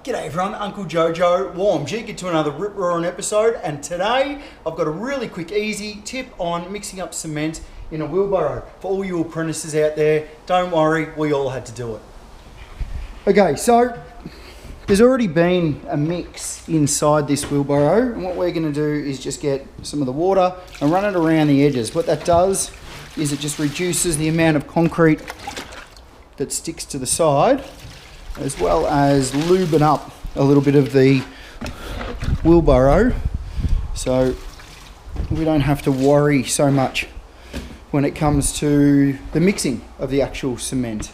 G'day everyone, Uncle Jojo, Warm G, get to another rip roaring episode, and today I've got a really quick easy tip on mixing up cement in a wheelbarrow. For all you apprentices out there, don't worry, we all had to do it. Okay, so there's already been a mix inside this wheelbarrow, and what we're going to do is just get some of the water and run it around the edges. What that does is it just reduces the amount of concrete that sticks to the side, as well as lubing up a little bit of the wheelbarrow, so we don't have to worry so much when it comes to the mixing of the actual cement.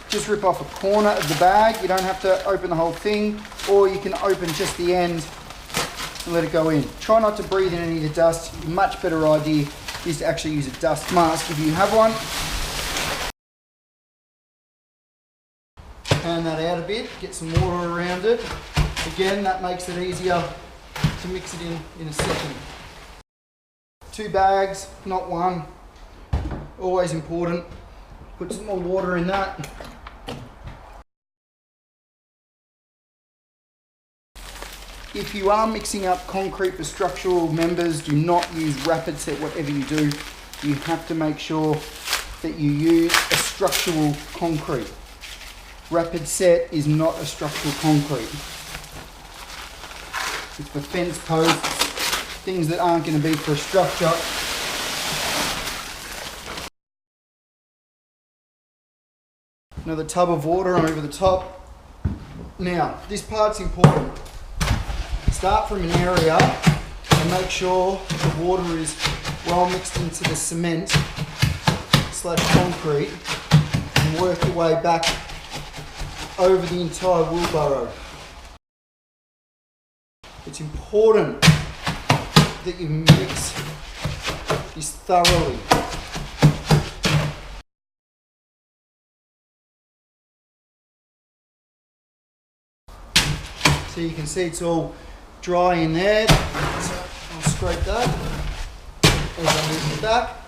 Just rip off a corner of the bag. You don't have to open the whole thing, or you can open just the end and let it go in. Try not to breathe in any of the dust. A much better idea is to actually use a dust mask if you have one. Pan that out a bit, get some water around it. Again, that makes it easier to mix it in a second. 2 bags, not one. Always important. Put some more water in that. If you are mixing up concrete for structural members, do not use rapid set. Whatever you do, you have to make sure that you use a structural concrete. Rapid set is not a structural concrete. It's for fence posts, things that aren't going to be for a structure. Another tub of water over the top. Now, this part's important. Start from an area and make sure the water is well mixed into the cement / concrete, and work your way back over the entire wheelbarrow. It's important that you mix this thoroughly. So you can see it's all dry in there, so I'll scrape that as I move it back.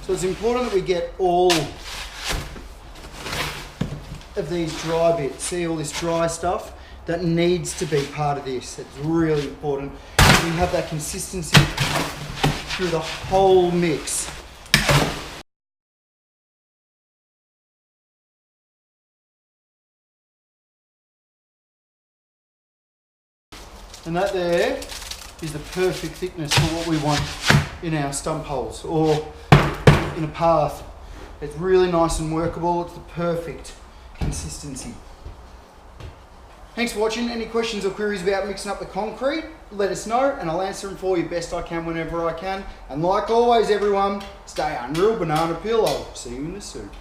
So it's important that we get all of these dry bits. See all this dry stuff? That needs to be part of this. It's really important. We have that consistency through the whole mix. And that there is the perfect thickness for what we want in our stump holes or in a path. It's really nice and workable. It's the perfect consistency. Thanks for watching. Any questions or queries about mixing up the concrete, let us know and I'll answer them for you best I can whenever I can. And like always everyone, stay unreal banana peel. I'll see you in the soup.